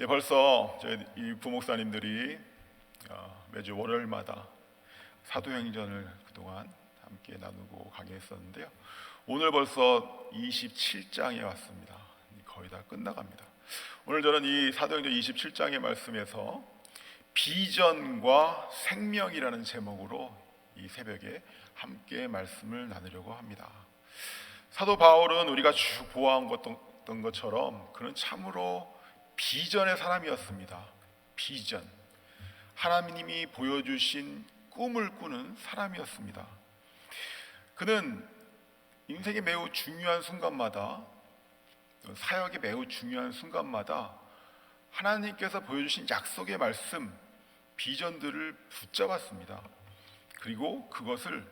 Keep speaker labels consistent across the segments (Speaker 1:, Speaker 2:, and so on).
Speaker 1: 벌써 저희 이 부목사님들이 매주 월요일마다 사도행전을 그동안 함께 나누고 강의했었는데요. 오늘 벌써 27장에 왔습니다. 거의 다 끝나갑니다. 오늘 저는 이 사도행전 27장의 말씀에서 비전과 생명이라는 제목으로 이 새벽에 함께 말씀을 나누려고 합니다. 사도 바울은 우리가 쭉 보아온 것처럼 그는 참으로 비전의 사람이었습니다. 비전, 하나님이 보여주신 꿈을 꾸는 사람이었습니다. 그는 인생의 매우 중요한 순간마다, 사역의 매우 중요한 순간마다 하나님께서 보여주신 약속의 말씀, 비전들을 붙잡았습니다. 그리고 그것을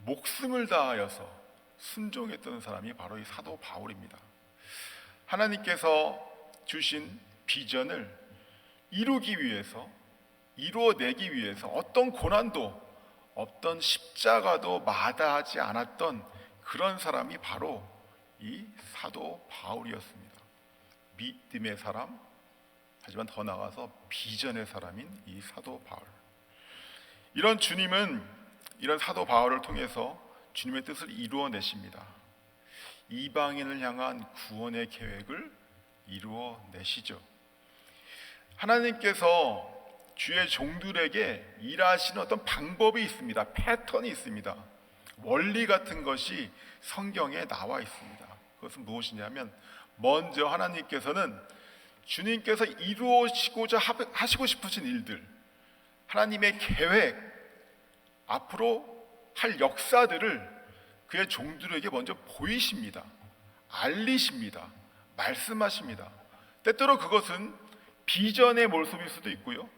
Speaker 1: 목숨을 다하여서 순종했던 사람이 바로 이 사도 바울입니다. 하나님께서 주신 비전을 이루기 위해서, 이루어내기 위해서 어떤 고난도, 어떤 십자가도 마다하지 않았던 그런 사람이 바로 이 사도 바울이었습니다. 믿음의 사람, 하지만 더 나아가서 비전의 사람인 이 사도 바울. 이런 주님은 이런 사도 바울을 통해서 주님의 뜻을 이루어내십니다. 이방인을 향한 구원의 계획을 이루어내시죠. 하나님께서 주의 종들에게 일하시는 어떤 방법이 있습니다. 패턴이 있습니다. 원리 같은 것이 성경에 나와 있습니다. 그것은 무엇이냐면, 먼저 하나님께서는 주님께서 이루시고자 하시고 싶으신 일들, 하나님의 계획, 앞으로 할 역사들을 그의 종들에게 먼저 보이십니다. 알리십니다. 말씀하십니다. 때때로 그것은 비전의 모습일 수도 있고요,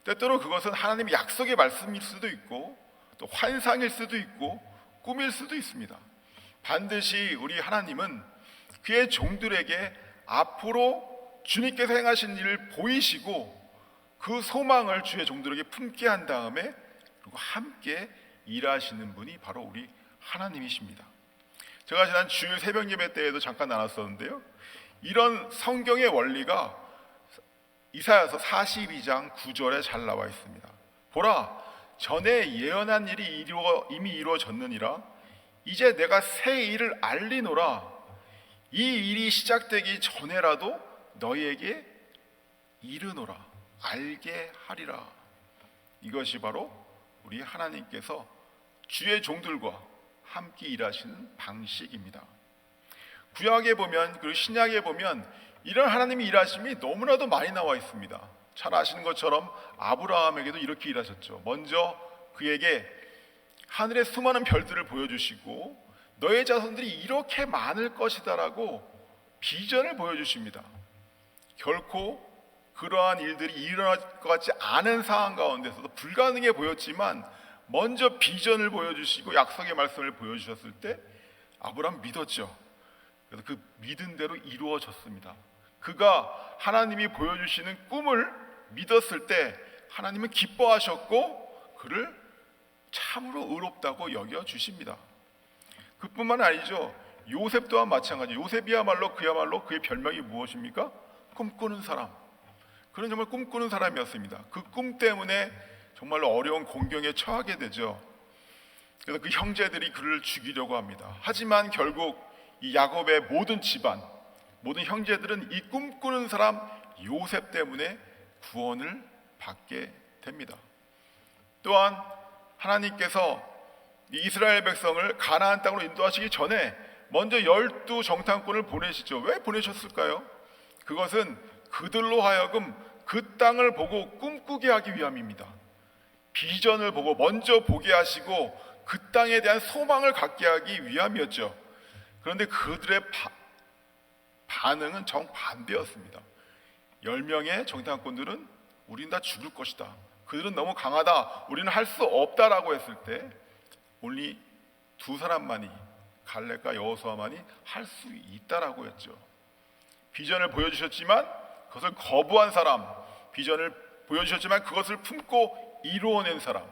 Speaker 1: 때때로 그것은 하나님의 약속의 말씀일 수도 있고, 또 환상일 수도 있고 꿈일 수도 있습니다. 반드시 우리 하나님은 그의 종들에게 앞으로 주님께서 행하신 일을 보이시고 그 소망을 주의 종들에게 품게 한 다음에 그리고 함께 일하시는 분이 바로 우리 하나님이십니다. 제가 지난 주일 새벽 예배 때에도 잠깐 나눴었는데요, 이런 성경의 원리가 이사야서 42장 9절에 잘 나와 있습니다. 보라, 전에 예언한 일이 이미 이루어졌느니라. 이제 내가 새 일을 알리노라. 이 일이 시작되기 전에라도 너희에게 이르노라. 알게 하리라. 이것이 바로 우리 하나님께서 주의 종들과 함께 일하시는 방식입니다. 구약에 보면, 그리고 신약에 보면 이런 하나님의 일하심이 너무나도 많이 나와 있습니다. 잘 아시는 것처럼 아브라함에게도 이렇게 일하셨죠. 먼저 그에게 하늘의 수많은 별들을 보여주시고 너의 자손들이 이렇게 많을 것이다라고 비전을 보여주십니다. 결코 그러한 일들이 일어날 것 같지 않은 상황 가운데서도 불가능해 보였지만 먼저 비전을 보여주시고 약속의 말씀을 보여주셨을 때 아브라함 믿었죠. 그래서 그 믿은 대로 이루어졌습니다. 그가 하나님이 보여주시는 꿈을 믿었을 때 하나님은 기뻐하셨고 그를 참으로 의롭다고 여겨주십니다. 그뿐만 아니죠. 요셉 또한 마찬가지. 요셉이야말로 그의 별명이 무엇입니까? 꿈꾸는 사람. 그는 정말 꿈꾸는 사람이었습니다. 그 꿈 때문에 정말로 어려운 공경에 처하게 되죠. 그래서 그 형제들이 그를 죽이려고 합니다. 하지만 결국 이 야곱의 모든 집안, 모든 형제들은 이 꿈꾸는 사람 요셉 때문에 구원을 받게 됩니다. 또한 하나님께서 이스라엘 백성을 가나안 땅으로 인도하시기 전에 먼저 12 정탐꾼을 보내시죠. 왜 보내셨을까요? 그것은 그들로 하여금 그 땅을 보고 꿈꾸게 하기 위함입니다. 비전을 보고 먼저 보게 하시고 그 땅에 대한 소망을 갖게 하기 위함이었죠. 그런데 그들의 반응은 정반대였습니다. 10명의 정탐꾼들은 우린 다 죽을 것이다, 그들은 너무 강하다, 우리는 할 수 없다라고 했을 때 only 2사람만이, 갈렙과 여호수아만이 할 수 있다라고 했죠. 비전을 보여주셨지만 그것을 거부한 사람, 비전을 보여주셨지만 그것을 품고 이루어낸 사람,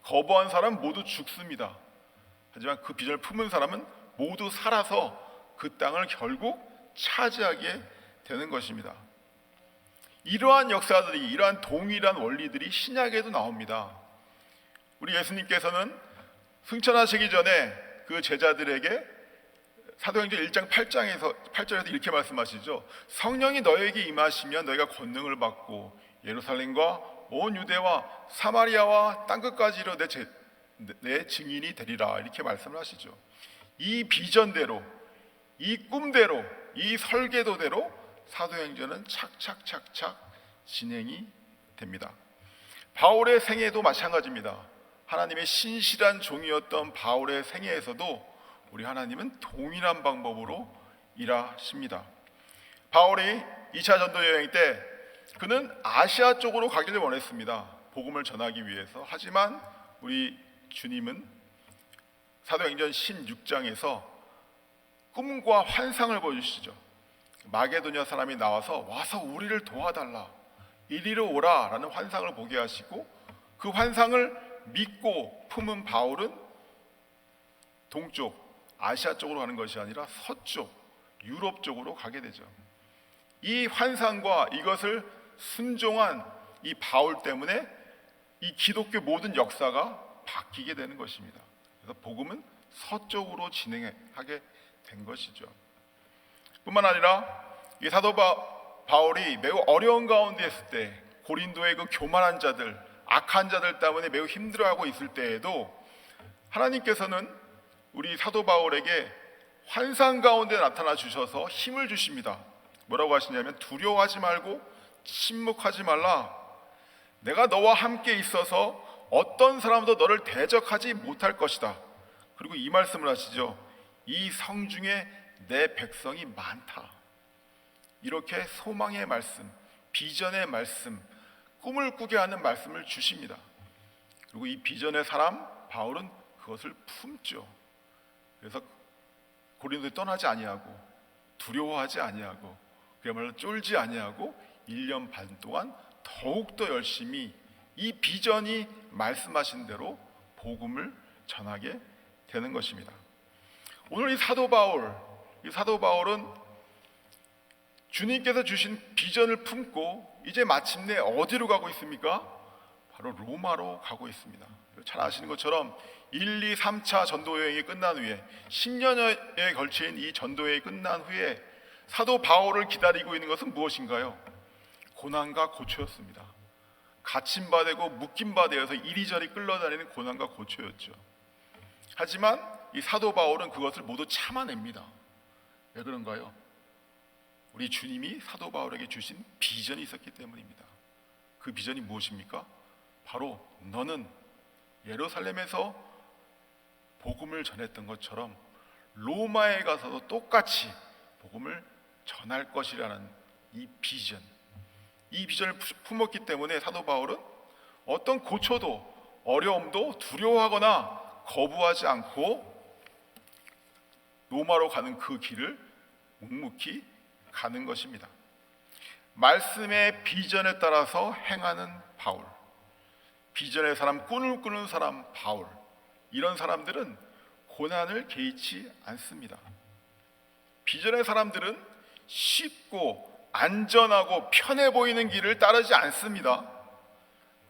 Speaker 1: 거부한 사람 모두 죽습니다. 하지만 그 비전을 품은 사람은 모두 살아서 그 땅을 결국 차지하게 되는 것입니다. 이러한 역사들이, 이러한 동일한 원리들이 신약에도 나옵니다. 우리 예수님께서는 승천하시기 전에 그 제자들에게 사도행전 1장 8절에서 이렇게 말씀하시죠. 성령이 너에게 임하시면 너희가 권능을 받고 예루살렘과 온 유대와 사마리아와 땅끝까지 이르러 내 증인이 되리라, 이렇게 말씀을 하시죠. 이 비전대로, 이 꿈대로, 이 설계도대로 사도행전은 착착착착 진행이 됩니다. 바울의 생애도 마찬가지입니다. 하나님의 신실한 종이었던 바울의 생애에서도 우리 하나님은 동일한 방법으로 일하십니다. 바울이 2차 전도 여행 때 그는 아시아 쪽으로 가기를 원했습니다. 복음을 전하기 위해서. 하지만 우리 주님은 사도행전 16장에서 꿈과 환상을 보여주시죠. 마게도냐 사람이 와서 우리를 도와달라, 이리로 오라 라는 환상을 보게 하시고, 그 환상을 믿고 품은 바울은 동쪽 아시아 쪽으로 가는 것이 아니라 서쪽 유럽 쪽으로 가게 되죠. 이 환상과 이것을 순종한 이 바울 때문에 이 기독교 모든 역사가 바뀌게 되는 것입니다. 그래서 복음은 서쪽으로 진행하게 된 것이죠. 뿐만 아니라 이 사도 바울이 매우 어려운 가운데 있을 때, 고린도의 그 교만한 자들, 악한 자들 때문에 매우 힘들어하고 있을 때에도 하나님께서는 우리 사도 바울에게 환상 가운데 나타나 주셔서 힘을 주십니다. 뭐라고 하시냐면, 두려워하지 말고 침묵하지 말라. 내가 너와 함께 있어서 어떤 사람도 너를 대적하지 못할 것이다. 그리고 이 말씀을 하시죠. 이 성 중에 내 백성이 많다. 이렇게 소망의 말씀, 비전의 말씀, 꿈을 꾸게 하는 말씀을 주십니다. 그리고 이 비전의 사람 바울은 그것을 품죠. 그래서 고린도에 떠나지 아니하고, 두려워하지 아니하고, 그야말로 쫄지 아니하고 1년 반 동안 더욱더 열심히 이 비전이 말씀하신 대로 복음을 전하게 되는 것입니다. 오늘 이 사도 바울은 주님께서 주신 비전을 품고 이제 마침내 어디로 가고 있습니까? 바로 로마로 가고 있습니다. 잘 아시는 것처럼 1, 2, 3차 전도 여행이 끝난 후에 10년여에 걸친 이 전도 여행이 끝난 후에 사도 바울을 기다리고 있는 것은 무엇인가요? 고난과 고초였습니다. 갇힌 바 되고 묶인 바 되어서 이리저리 끌려다니는 고난과 고초였죠. 하지만 이 사도 바울은 그것을 모두 참아냅니다. 왜 그런가요? 우리 주님이 사도 바울에게 주신 비전이 있었기 때문입니다. 그 비전이 무엇입니까? 바로 너는 예루살렘에서 복음을 전했던 것처럼 로마에 가서도 똑같이 복음을 전할 것이라는 이 비전, 이 비전을 품었기 때문에 사도 바울은 어떤 고초도 어려움도 두려워하거나 거부하지 않고 로마로 가는 그 길을 묵묵히 가는 것입니다. 말씀의 비전에 따라서 행하는 바울, 비전의 사람, 꿈을 꾸는 사람 바울, 이런 사람들은 고난을 개의치 않습니다. 비전의 사람들은 쉽고 안전하고 편해 보이는 길을 따르지 않습니다.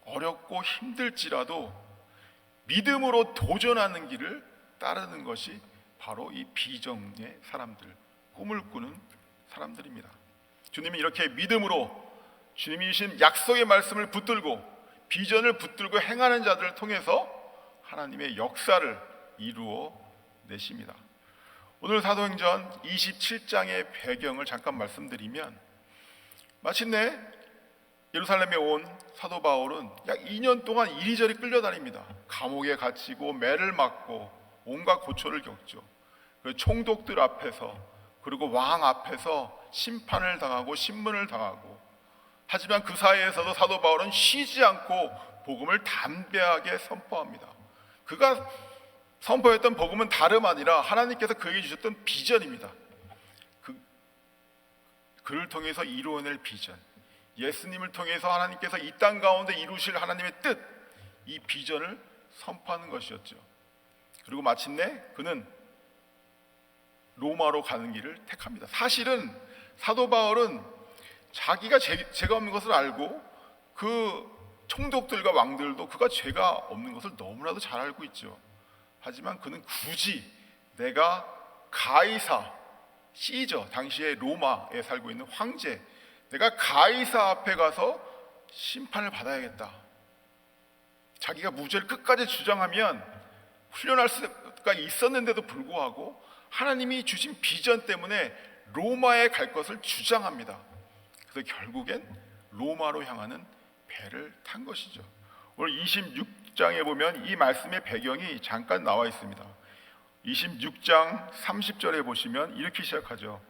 Speaker 1: 어렵고 힘들지라도 믿음으로 도전하는 길을 따르는 것이 바로 이 비전의 사람들, 꿈을 꾸는 사람들입니다. 주님이 이렇게 믿음으로 주님이 주신 약속의 말씀을 붙들고 비전을 붙들고 행하는 자들을 통해서 하나님의 역사를 이루어 내십니다. 오늘 사도행전 27장의 배경을 잠깐 말씀드리면, 마침내 예루살렘에 온 사도 바울은 약 2년 동안 이리저리 끌려다닙니다. 감옥에 갇히고 매를 맞고 온갖 고초를 겪죠. 총독들 앞에서, 그리고 왕 앞에서 심판을 당하고 신문을 당하고, 하지만 그 사이에서도 사도 바울은 쉬지 않고 복음을 담대하게 선포합니다. 그가 선포했던 복음은 다름 아니라 하나님께서 그에게 주셨던 비전입니다. 그를 통해서 이루어낼 비전, 예수님을 통해서 하나님께서 이 땅 가운데 이루실 하나님의 뜻, 이 비전을 선포하는 것이었죠. 그리고 마침내 그는 로마로 가는 길을 택합니다. 사실은 사도 바울은 자기가 죄가 없는 것을 알고 그 총독들과 왕들도 그가 죄가 없는 것을 너무나도 잘 알고 있죠. 하지만 그는 굳이 내가 가이사, 시저, 당시에 로마에 살고 있는 황제, 내가 가이사 앞에 가서 심판을 받아야겠다. 자기가 무죄를 끝까지 주장하면 훈련할 수가 있었는데도 불구하고 하나님이 주신 비전 때문에 로마에 갈 것을 주장합니다. 그래서 결국엔 로마로 향하는 배를 탄 것이죠. 오늘 26장에 보면 이 말씀의 배경이 잠깐 나와 있습니다. 26장 30절에 보시면 이렇게 시작하죠.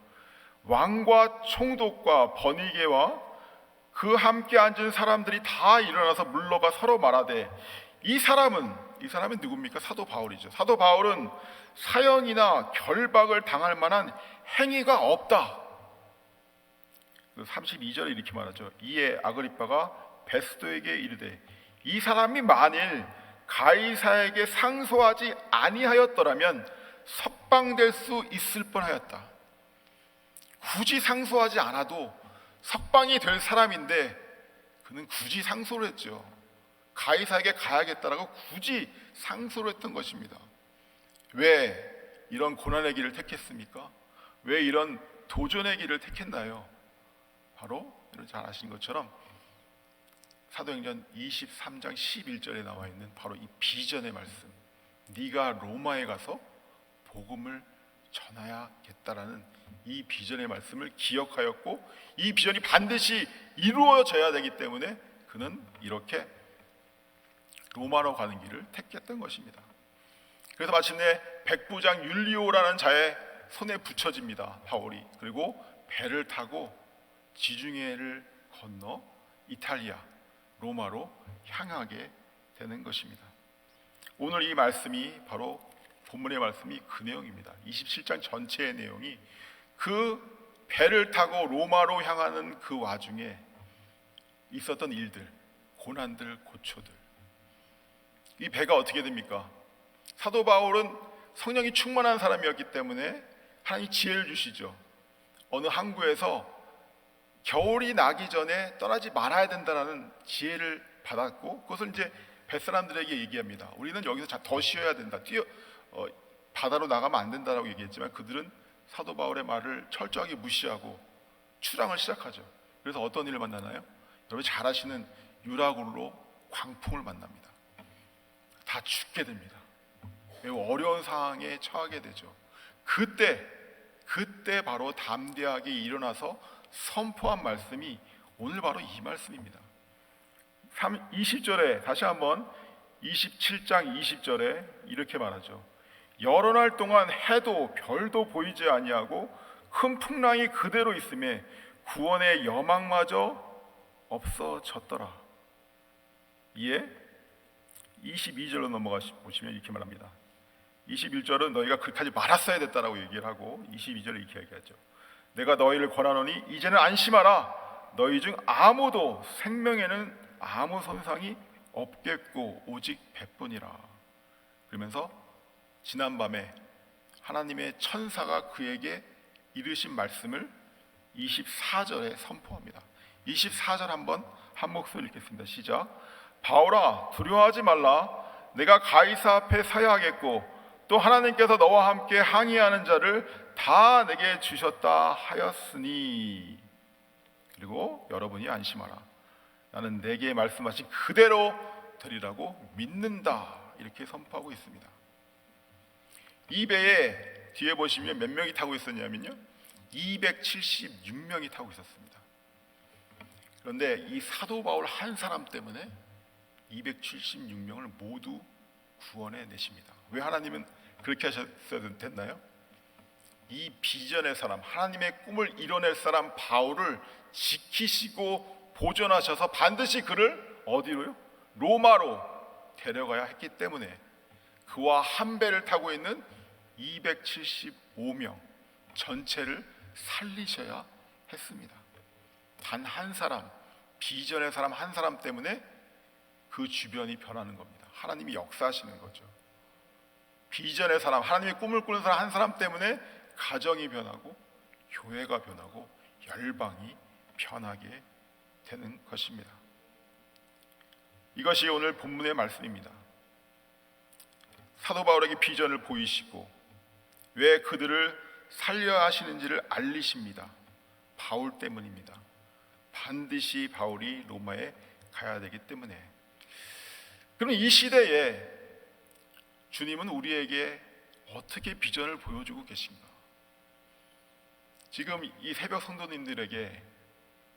Speaker 1: 왕과 총독과 버니게와 그 함께 앉은 사람들이 다 일어나서 물러가 서로 말하되 이 사람은 누굽니까? 사도 바울이죠. 사도 바울은 사형이나 결박을 당할 만한 행위가 없다. 32절에 이렇게 말하죠. 이에 아그리빠가 베스도에게 이르되 이 사람이 만일 가이사에게 상소하지 아니하였더라면 석방될 수 있을 뻔하였다. 굳이 상소하지 않아도 석방이 될 사람인데 그는 굳이 상소를 했죠. 가이사에게 가야겠다라고 굳이 상소를 했던 것입니다. 왜 이런 고난의 길을 택했습니까? 왜 이런 도전의 길을 택했나요? 바로 잘 아시는 것처럼 사도행전 23장 11절에 나와 있는 바로 이 비전의 말씀, 네가 로마에 가서 복음을 전하야겠다라는 이 비전의 말씀을 기억하였고 이 비전이 반드시 이루어져야 되기 때문에 그는 이렇게 로마로 가는 길을 택했던 것입니다. 그래서 마침내 백부장 율리오라는 자의 손에 붙여집니다. 바울이. 그리고 배를 타고 지중해를 건너 이탈리아 로마로 향하게 되는 것입니다. 오늘 이 말씀이 바로 본문의 말씀이 그 내용입니다. 27장 전체의 내용이 그 배를 타고 로마로 향하는 그 와중에 있었던 일들, 고난들, 고초들. 이 배가 어떻게 됩니까? 사도 바울은 성령이 충만한 사람이었기 때문에 하나님이 지혜를 주시죠. 어느 항구에서 겨울이 나기 전에 떠나지 말아야 된다는 지혜를 받았고 그것을 이제 뱃사람들에게 얘기합니다. 우리는 여기서 더 쉬어야 된다. 바다로 나가면 안 된다라고 얘기했지만 그들은 사도 바울의 말을 철저하게 무시하고 추랑을 시작하죠. 그래서 어떤 일을 만나나요? 여러분 잘 아시는 유라굴로 광풍을 만납니다. 다 죽게 됩니다. 매우 어려운 상황에 처하게 되죠. 그때 바로 담대하게 일어나서 선포한 말씀이 오늘 바로 이 말씀입니다. 20절에 다시 한번 27장 20절에 이렇게 말하죠. 여러 날 동안 해도 별도 보이지 아니하고 큰 풍랑이 그대로 있음에 구원의 여망마저 없어졌더라. 이에 22절로 넘어가시면 이렇게 말합니다. 21절은 너희가 그렇게 하지 말았어야 됐다라고 얘기를 하고 22절에 이렇게 얘기하죠. 내가 너희를 권하노니 이제는 안심하라. 너희 중 아무도 생명에는 아무 손상이 없겠고 오직 백뿐이라. 그러면서 지난밤에 하나님의 천사가 그에게 이르신 말씀을 24절에 선포합니다. 24절 한번 한 목소리 읽겠습니다. 시작. 바울아 두려워하지 말라. 내가 가이사 앞에 서야 하겠고 또 하나님께서 너와 함께 항의하는 자를 다 내게 주셨다 하였으니 그리고 여러분이 안심하라. 나는 내게 말씀하신 그대로 되리라고 믿는다. 이렇게 선포하고 있습니다. 이 배에 뒤에 보시면 몇 명이 타고 있었냐면요 276명이 타고 있었습니다. 그런데 이 사도 바울 한 사람 때문에 276명을 모두 구원해 내십니다. 왜 하나님은 그렇게 하셨어야 됐나요? 이 비전의 사람, 하나님의 꿈을 이뤄낼 사람 바울을 지키시고 보존하셔서 반드시 그를 어디로요? 로마로 데려가야 했기 때문에 그와 한 배를 타고 있는 275명 전체를 살리셔야 했습니다. 단 한 사람, 비전의 사람 한 사람 때문에 그 주변이 변하는 겁니다. 하나님이 역사하시는 거죠. 비전의 사람, 하나님의 꿈을 꾸는 사람 한 사람 때문에 가정이 변하고 교회가 변하고 열방이 변하게 되는 것입니다. 이것이 오늘 본문의 말씀입니다. 사도 바울에게 비전을 보이시고 왜 그들을 살려야 하시는지를 알리십니다. 바울 때문입니다. 반드시 바울이 로마에 가야 되기 때문에. 그럼 이 시대에 주님은 우리에게 어떻게 비전을 보여주고 계신가? 지금 이 새벽 성도님들에게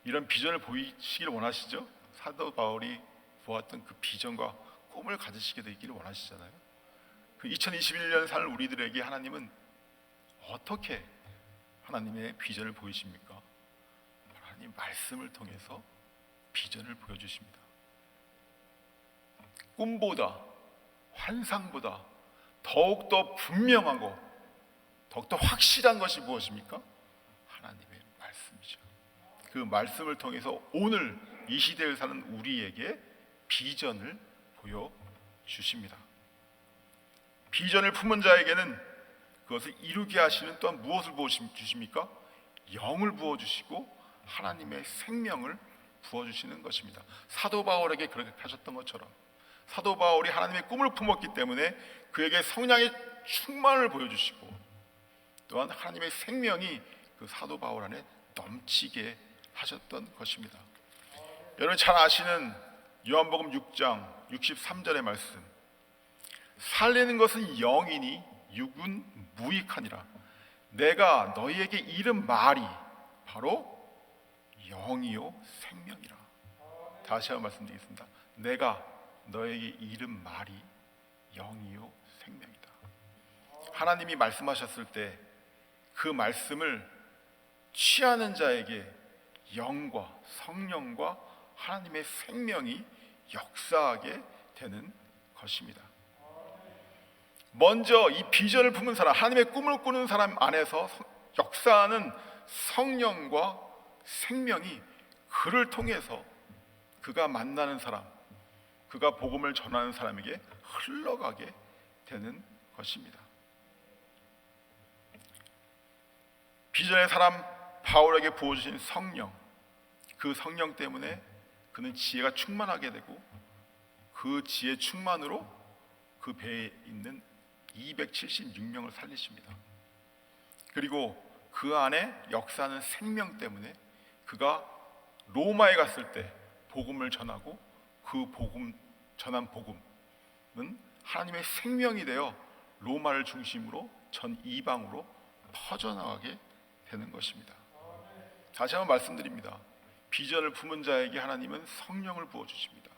Speaker 1: 이런 비전을 보이시길 원하시죠? 사도 바울이 보았던 그 비전과 꿈을 가지시게 되기를 원하시잖아요. 그 2021년 살 우리들에게 하나님은 어떻게 하나님의 비전을 보이십니까? 하나님 말씀을 통해서 비전을 보여주십니다. 꿈보다, 환상보다 더욱더 분명하고 더욱더 확실한 것이 무엇입니까? 하나님의 말씀이죠. 그 말씀을 통해서 오늘 이 시대를 사는 우리에게 비전을 보여주십니다. 비전을 품은 자에게는 그것을 이루게 하시는 또한 무엇을 부어주십니까? 영을 부어주시고 하나님의 생명을 부어주시는 것입니다. 사도 바울에게 그렇게 하셨던 것처럼 사도 바울이 하나님의 꿈을 품었기 때문에 그에게 성령의 충만을 보여주시고 또한 하나님의 생명이 그 사도 바울 안에 넘치게 하셨던 것입니다. 여러분 잘 아시는 요한복음 6장 63절의 말씀, 살리는 것은 영이니 육은 무익하니라. 내가 너희에게 이른 말이 바로 영이요 생명이라. 다시 한번 말씀드리겠습니다. 내가 너에게 이른 말이 영이요 생명이다. 하나님이 말씀하셨을 때 그 말씀을 취하는 자에게 영과 성령과 하나님의 생명이 역사하게 되는 것입니다. 먼저 이 비전을 품은 사람, 하나님의 꿈을 꾸는 사람 안에서 역사하는 성령과 생명이 그를 통해서 그가 만나는 사람, 그가 복음을 전하는 사람에게 흘러가게 되는 것입니다. 비전의 사람 바울에게 부어주신 성령, 그 성령 때문에 그는 지혜가 충만하게 되고 그 지혜 충만으로 그 배에 있는 276명을 살리십니다. 그리고 그 안에 역사하는 생명 때문에 그가 로마에 갔을 때 복음을 전하고 그 복음 전한 복음은 하나님의 생명이 되어 로마를 중심으로 전 이방으로 퍼져나가게 되는 것입니다. 다시 한번 말씀드립니다. 비전을 품은 자에게 하나님은 성령을 부어주십니다.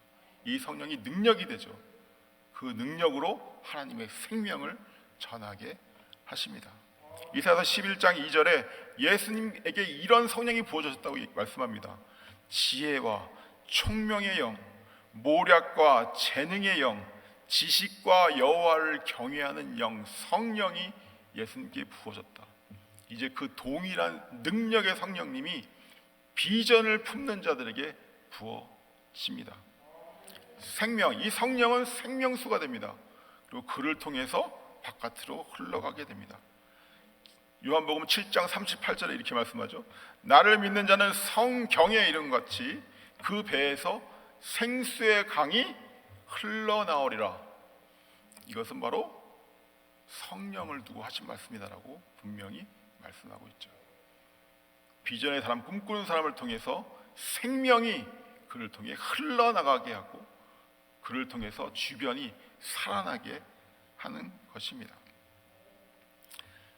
Speaker 1: 이 성령이 능력이 되죠. 그 능력으로 하나님의 생명을 전하게 하십니다. 이사야서 11장 2절에 예수님에게 이런 성령이 부어졌다고 말씀합니다. 지혜와 총명의 영, 모략과 재능의 영, 지식과 여호와를 경외하는 영, 성령이 예수님께 부어졌다. 이제 그 동일한 능력의 성령님이 비전을 품는 자들에게 부어집니다. 생명, 이 성령은 생명수가 됩니다. 그리고 그를 통해서 바깥으로 흘러가게 됩니다. 요한복음 7장 38절에 이렇게 말씀하죠. 나를 믿는 자는 성경에 이른 같이 그 배에서 생수의 강이 흘러나오리라. 이것은 바로 성령을 두고 하신 말씀이다라고 분명히 말씀하고 있죠. 비전의 사람, 꿈꾸는 사람을 통해서 생명이 그를 통해 흘러나가게 하고 그를 통해서 주변이 살아나게 하는 것입니다.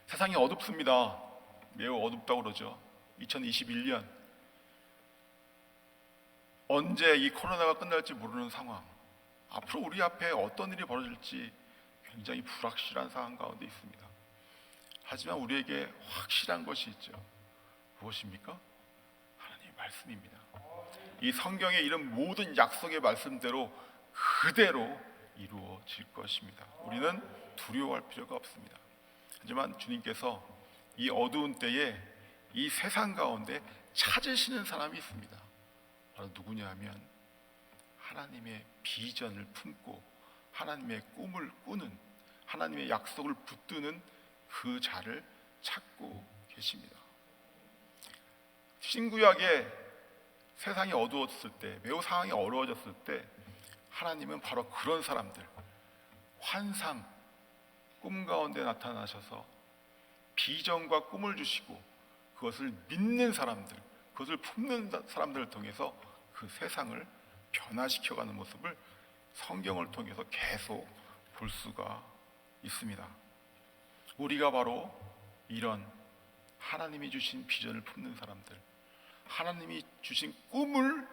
Speaker 1: 세상이 어둡습니다. 매우 어둡다고 그러죠. 2021년 언제 이 코로나가 끝날지 모르는 상황, 앞으로 우리 앞에 어떤 일이 벌어질지 굉장히 불확실한 상황 가운데 있습니다. 하지만 우리에게 확실한 것이 있죠. 무엇입니까? 하나님의 말씀입니다. 이 성경에 이런 모든 약속의 말씀대로 그대로 이루어질 것입니다. 우리는 두려워할 필요가 없습니다. 하지만 주님께서 이 어두운 때에 이 세상 가운데 찾으시는 사람이 있습니다. 바로 누구냐 하면 하나님의 비전을 품고 하나님의 꿈을 꾸는, 하나님의 약속을 붙드는 그 자를 찾고 계십니다. 신구약에 세상이 어두웠을 때, 매우 상황이 어려워졌을 때 하나님은 바로 그런 사람들, 환상, 꿈 가운데 나타나셔서 비전과 꿈을 주시고 그것을 믿는 사람들, 그것을 품는 사람들을 통해서 그 세상을 변화시켜가는 모습을 성경을 통해서 계속 볼 수가 있습니다. 우리가 바로 이런 하나님이 주신 비전을 품는 사람들, 하나님이 주신 꿈을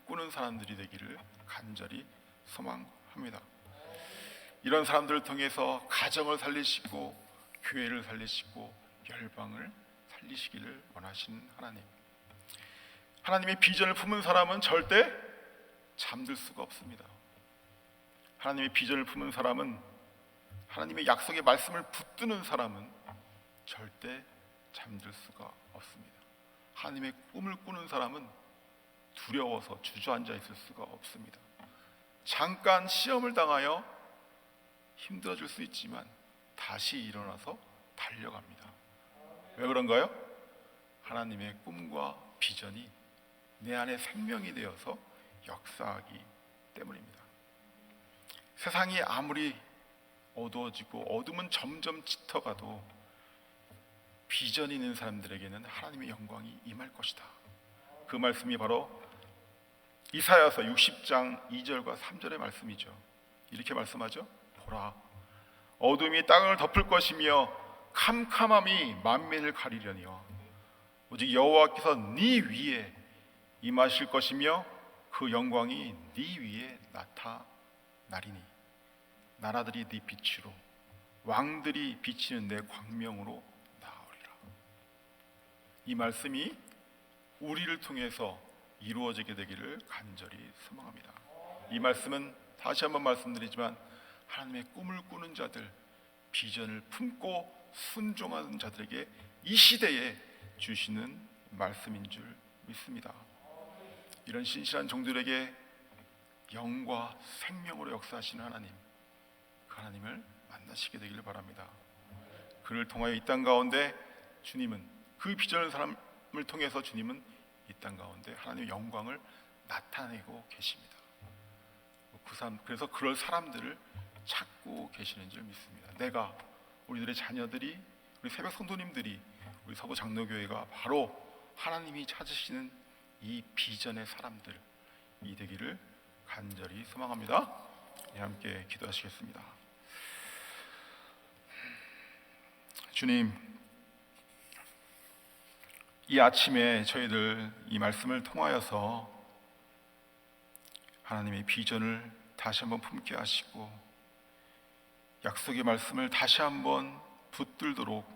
Speaker 1: 꾸는 사람들이 되기를 간절히 소망합니다. 이런 사람들을 통해서 가정을 살리시고 교회를 살리시고 열방을 살리시기를 원하시는 하나님. 하나님의 비전을 품은 사람은 절대 잠들 수가 없습니다. 하나님의 비전을 품은 사람은, 하나님의 약속의 말씀을 붙드는 사람은 절대 잠들 수가 없습니다. 하나님의 꿈을 꾸는 사람은 두려워서 주저앉아 있을 수가 없습니다. 잠깐 시험을 당하여 힘들어질 수 있지만 다시 일어나서 달려갑니다. 왜 그런가요? 하나님의 꿈과 비전이 내 안에 생명이 되어서 역사하기 때문입니다. 세상이 아무리 어두워지고 어둠은 점점 짙어가도 비전이 있는 사람들에게는 하나님의 영광이 임할 것이다. 그 말씀이 바로 이사야서 60장 2절과 3절의 말씀이죠. 이렇게 말씀하죠. 보라, 어둠이 땅을 덮을 것이며 캄캄함이 만민을 가리려니와 오직 여호와께서 네 위에 임하실 것이며 그 영광이 네 위에 나타나리니 나라들이 네 빛으로 왕들이 비치는 내 광명으로 나오리라. 이 말씀이 우리를 통해서 이루어지게 되기를 간절히 소망합니다. 이 말씀은 다시 한번 말씀드리지만 하나님의 꿈을 꾸는 자들, 비전을 품고 순종하는 자들에게 이 시대에 주시는 말씀인 줄 믿습니다. 이런 신실한 종들에게 영과 생명으로 역사하시는 하나님, 그 하나님을 만나시게 되기를 바랍니다. 그를 통하여 이 땅 가운데 주님은, 그 비전을 사람을 통해서 주님은 이 땅 가운데 하나님의 영광을 나타내고 계십니다. 그래서 그럴 사람들을 찾고 계시는 줄 믿습니다. 내가, 우리들의 자녀들이, 우리 새벽 성도님들이, 우리 서부 장로교회가 바로 하나님이 찾으시는 이 비전의 사람들이 되기를 간절히 소망합니다. 함께 기도하시겠습니다. 주님, 이 아침에 저희들 이 말씀을 통하여서 하나님의 비전을 다시 한번 품게 하시고 약속의 말씀을 다시 한번 붙들도록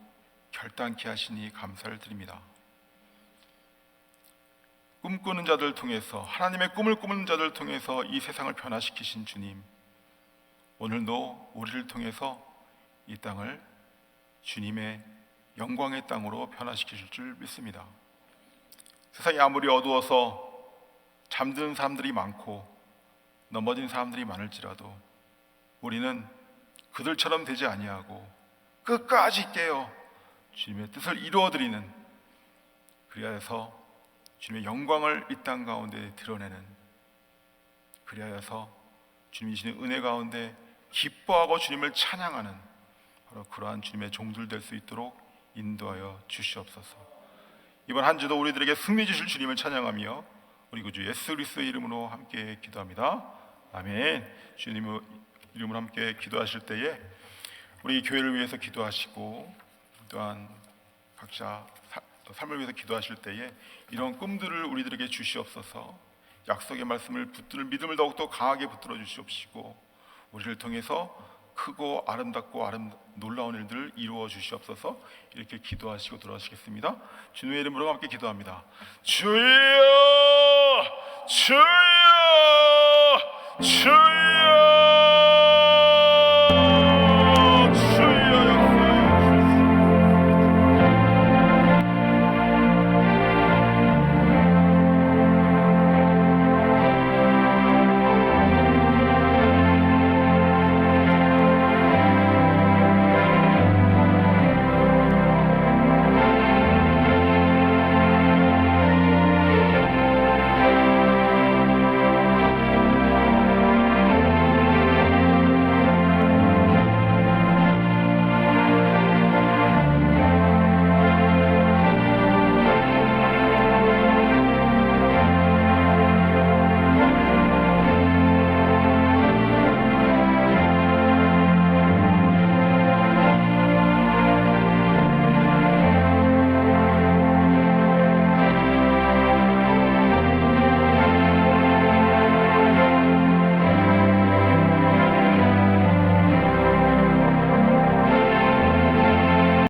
Speaker 1: 결단케 하시니 감사를 드립니다. 꿈꾸는 자들을 통해서, 하나님의 꿈을 꾸는 자들을 통해서 이 세상을 변화시키신 주님, 오늘도 우리를 통해서 이 땅을 주님의 영광의 땅으로 변화시키실 줄 믿습니다. 세상이 아무리 어두워서 잠드는 사람들이 많고 넘어진 사람들이 많을지라도 우리는 그들처럼 되지 아니하고 끝까지 깨어 주님의 뜻을 이루어드리는, 그리하여서 주님의 영광을 이 땅 가운데 드러내는, 그리하여서 주님이 주시는 은혜 가운데 기뻐하고 주님을 찬양하는 바로 그러한 주님의 종들 될 수 있도록 인도하여 주시옵소서. 이번 한 주도 우리들에게 승리 주실 주님을 찬양하며 우리 구주 예수 그리스도의 이름으로 함께 기도합니다. 아멘. 주님의 이름으로 함께 기도하실 때에 우리 교회를 위해서 기도하시고 또한 각자 삶을 위해서 기도하실 때에 이런 꿈들을 우리들에게 주시옵소서. 약속의 말씀을 붙들 믿음을 더욱더 강하게 붙들어 주시옵시고 우리를 통해서 크고 아름답고 놀라운 일들을 이루어 주시옵소서. 이렇게 기도하시고 돌아가시겠습니다. 주님의 이름으로 함께 기도합니다. 주여, 주여.